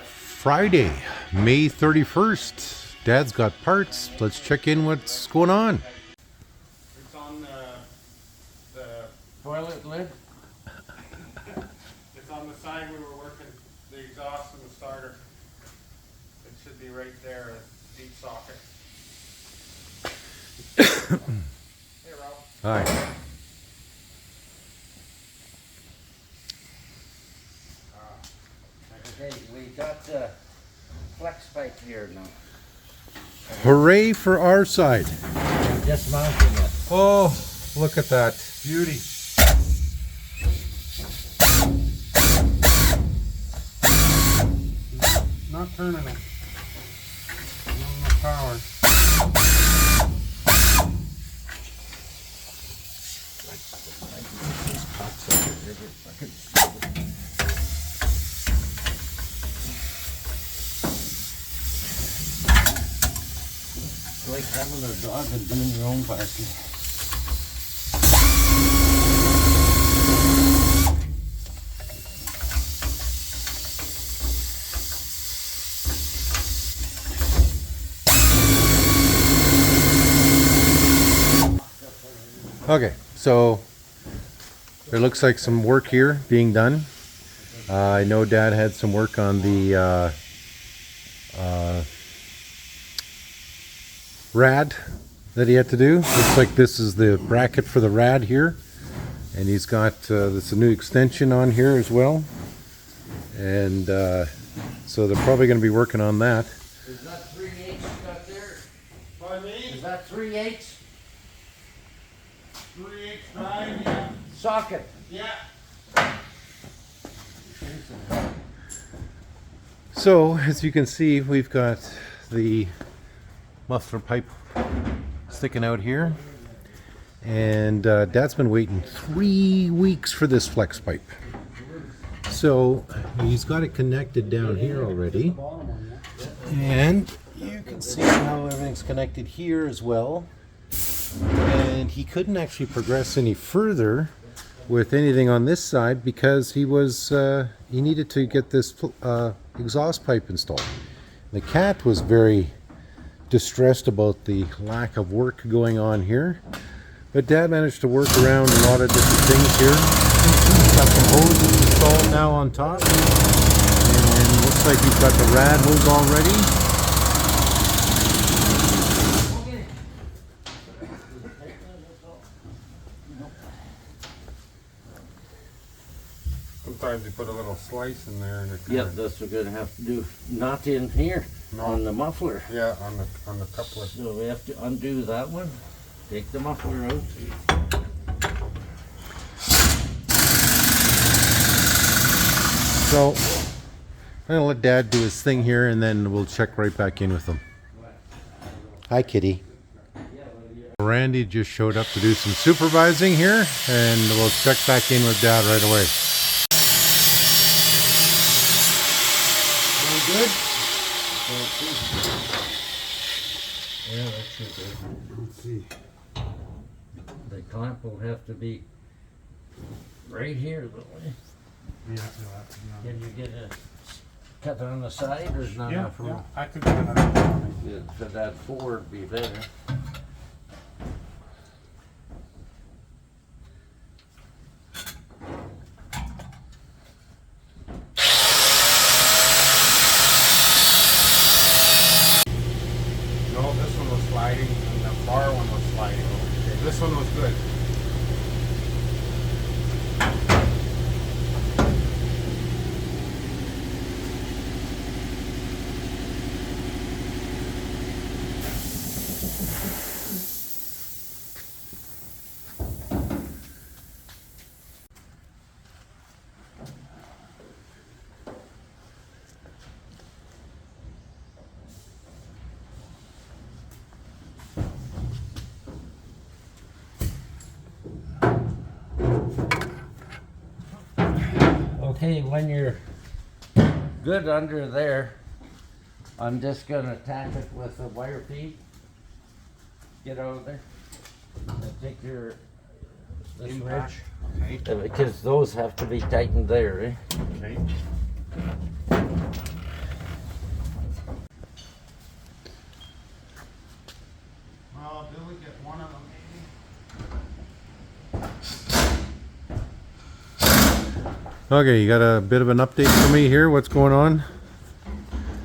Friday, May 31st. Dad's got parts. Let's check in what's going on. It's on the toilet lid. It's on the side we were working, the exhaust and the starter. It should be right there, a deep socket. Hey, Ralph. Hi. Okay, we got the flex pipe here now. Hooray for our side. Just mounting it. Oh, look at that. Beauty. Not turning it. Not enough power. It's like having a dog and doing your own barking. Okay, so there looks like some work here being done. I know Dad had some work on the rad that he had to do. Looks like this is the bracket for the rad here, and he's got this a new extension on here as well, and so they're probably going to be working on that. Is that 3/8 you got there? Pardon me? Is that 3/8 3H9, yeah. socket? Yeah. So as you can see, we've got the muffler pipe sticking out here, and Dad's been waiting 3 weeks for this flex pipe. So he's got it connected down here already, and you can see how everything's connected here as well. And he couldn't actually progress any further with anything on this side because he needed to get this exhaust pipe installed. The cat was very distressed about the lack of work going on here, but Dad managed to work around a lot of different things here. Got some hoses installed now on top, and looks like he's got the rad hose already. Sometimes you put a little slice in there and it Yep, that's what we're gonna have to do. Not in here, on the muffler. yeah, on the coupler. So we have to undo that one, take the muffler out. So I'm gonna let Dad do his thing here, and then we'll check right back in with him. Hi, kitty. Randy just showed up to do some supervising here, and we'll check back in with Dad right away. Good? Yeah, that should be. Let's see. The clamp will have to be right here, though. Yeah, Can you get a cut on the side, or is not yeah, enough room? I could get another one. Yeah, for that forward be better. No, this one was sliding, and the bar one was sliding. Okay, this one was good. Okay, when you're good under there, I'm just gonna tack it with a wire feed. Get out of there. And take your this Impact. wrench. Because those have to be tightened there, eh? Okay. Okay, you got a bit of an update for me here? What's going on?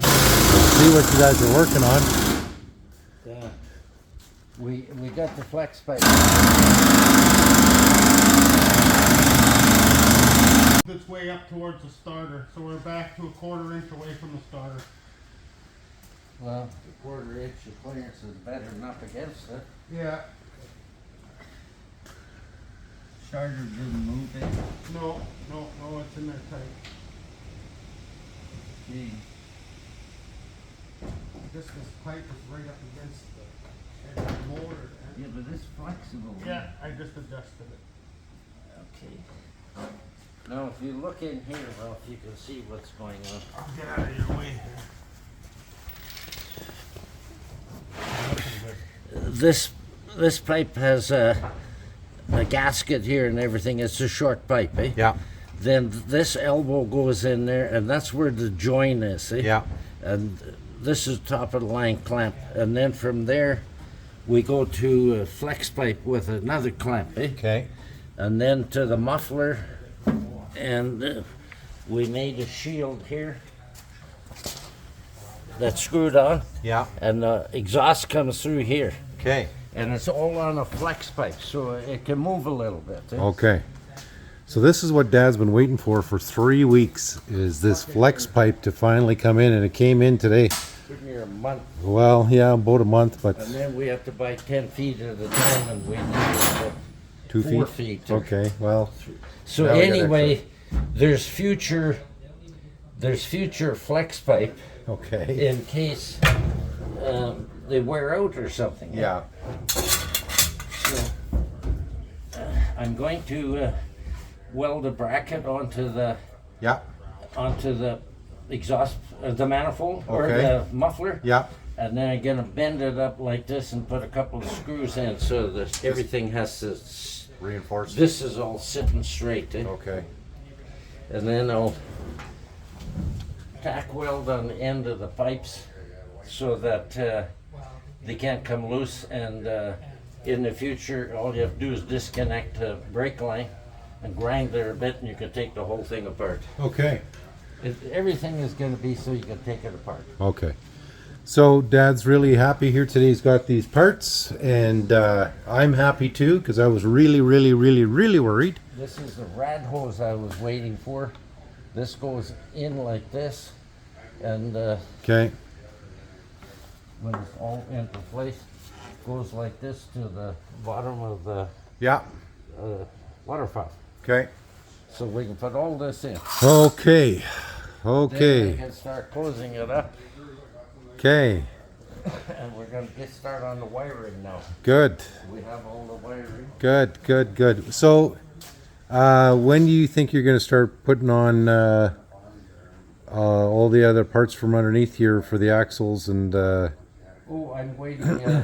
Let's see what you guys are working on. We got the flex pipe. It's way up towards the starter, so we're back to a 1/4 inch away from the starter. Well, the 1/4 inch of clearance is better than up against it. Yeah. Starter didn't move it. No, it's in there tight. Gee. This pipe is right up against the edge of the motor. Yeah, but it's flexible. Yeah, I just adjusted it. Okay. Now, if you look in here, Ralph, you can see what's going on. I'll get out of your way here. This pipe has a gasket here and everything. It's a short pipe, eh? Yeah. Then this elbow goes in there, and that's where the join is, eh? Yeah. And this is top of the line clamp, and then from there we go to a flex pipe with another clamp, eh? Okay. And then to the muffler, and we made a shield here that's screwed on, Yeah. and the exhaust comes through here, Okay. and it's all on a flex pipe, so it can move a little bit, eh? Okay. So this is what Dad's been waiting for 3 weeks, is this flex pipe to finally come in, and it came in today. Took me a month, Well, yeah, about a month, but and then we have to buy 10 feet at a time, and we need about 2 4 feet. feet. Okay, well, So Now we got anyway, there's future flex pipe okay. in case they wear out or something. Yeah. So I'm going to weld a bracket onto the Yeah. exhaust, the manifold or Okay. the muffler. Yeah. And then I'm gonna bend it up like this and put a couple of screws in so that everything has to. Reinforced. This is all sitting straight, eh? Okay. And then I'll tack weld on the end of the pipes so that they can't come loose, and in the future all you have to do is disconnect the brake line and grind there a bit, and you can take the whole thing apart. Okay. Everything is going to be so you can take it apart. Okay. So Dad's really happy here today. He's got these parts, and I'm happy too, because I was really worried. This is the rad hose I was waiting for. This goes in like this, and Okay. when it's all into place, it goes like this to the bottom of the Yeah. water pump. Okay. So we can put all this in. Okay. Then Okay. we can start closing it up, Okay. and we're going to get started on the wiring now. Good. We have all the wiring. Good. So, when do you think you're going to start putting on all the other parts from underneath here for the axles and Oh, I'm waiting.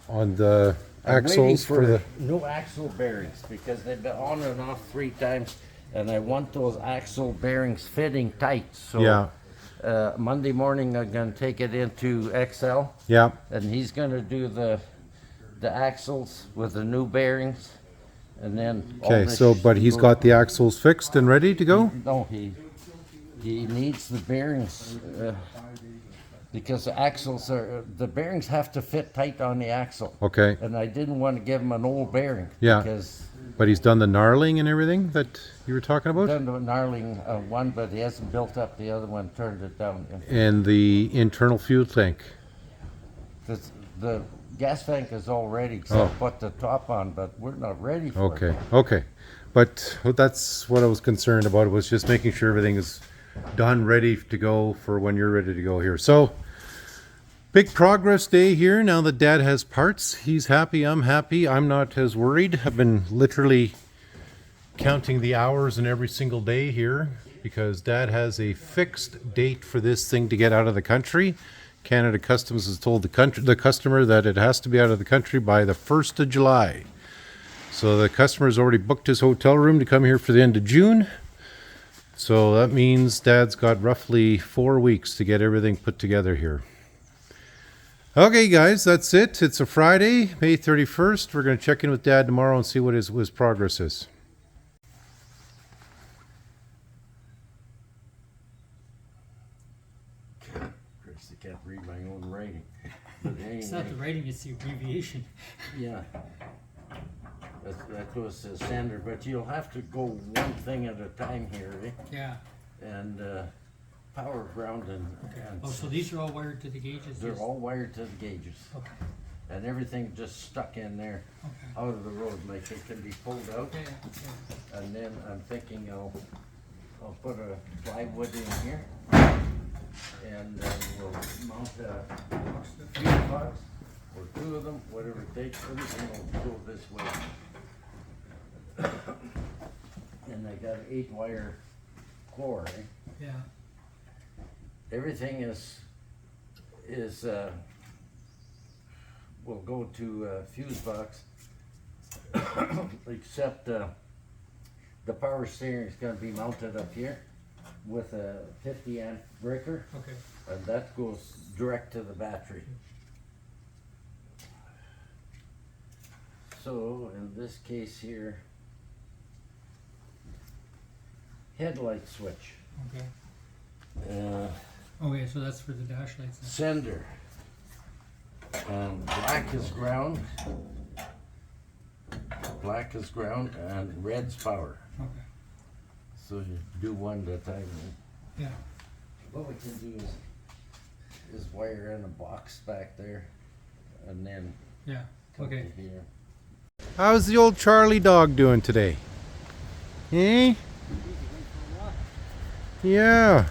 on the I'm waiting axles for the? new axle bearings because they've been on and off 3 times, and I want those axle bearings fitting tight. So Yeah. Monday morning I'm going to take it into XL, Yeah. and he's going to do the axles with the new bearings, and then all Okay. this So, but he's goes- got the axles fixed and ready to go. No, he needs the bearings because the bearings have to fit tight on the axle. Okay. And I didn't want to give him an old bearing. Yeah. Because But he's done the gnarling and everything that you were talking about, done the gnarling one, but he hasn't built up the other one, turned it down. and the internal fuel tank. The gas tank is all ready, so Oh. I put the top on, but we're not ready for it. Okay. Okay. But that's what I was concerned about. Was just making sure everything is done, ready to go for when you're ready to go here. So, big progress day here. Now that Dad has parts, he's happy, I'm happy. I'm not as worried. I've been literally counting the hours in every single day here because Dad has a fixed date for this thing to get out of the country. Canada Customs has told the customer that it has to be out of the country by the 1st of July. So the customer's already booked his hotel room to come here for the end of June. So that means Dad's got roughly 4 weeks to get everything put together here. Okay, guys, that's it. It's a Friday, May 31st. We're going to check in with Dad tomorrow and see what his progress is. I can't read my own writing. But It's not the anyway, writing, it's the abbreviation. yeah. That was standard, but you'll have to go one thing at a time here, eh? Yeah. And power ground Okay. and Oh, so these are all wired to the gauges? they're Yes. all wired to the gauges. Okay. And everything just stuck in there Okay. out of the road, like it can be pulled out. Yeah, yeah. And then I'm thinking I'll put a plywood in here. And then we'll mount a fuse box or two of them, whatever it takes, everything will go this way. And I got an 8-wire core, eh? Yeah. Everything is will go to fuse box, except the power steering is going to be mounted up here with a 50 amp breaker, Okay. and that goes direct to the battery. So in this case here, headlight switch, Okay. Okay, so that's for the dash lights then. sender, and black is ground, and red's power. Okay. So you do one at a time. Yeah. What we can do is wire in a box back there, and then Yeah. come Okay. to here. How's the old Charlie dog doing today? Eh? Yeah.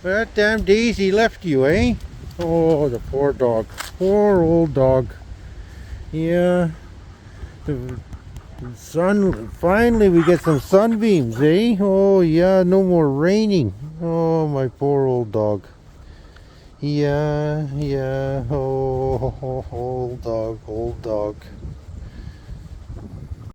That damn Daisy left you, eh? Oh, the poor dog. Poor old dog. Yeah. The sun, finally we get some sunbeams, eh? Oh, yeah, no more raining. Oh, my poor old dog. Yeah, yeah. Oh, old dog, old dog.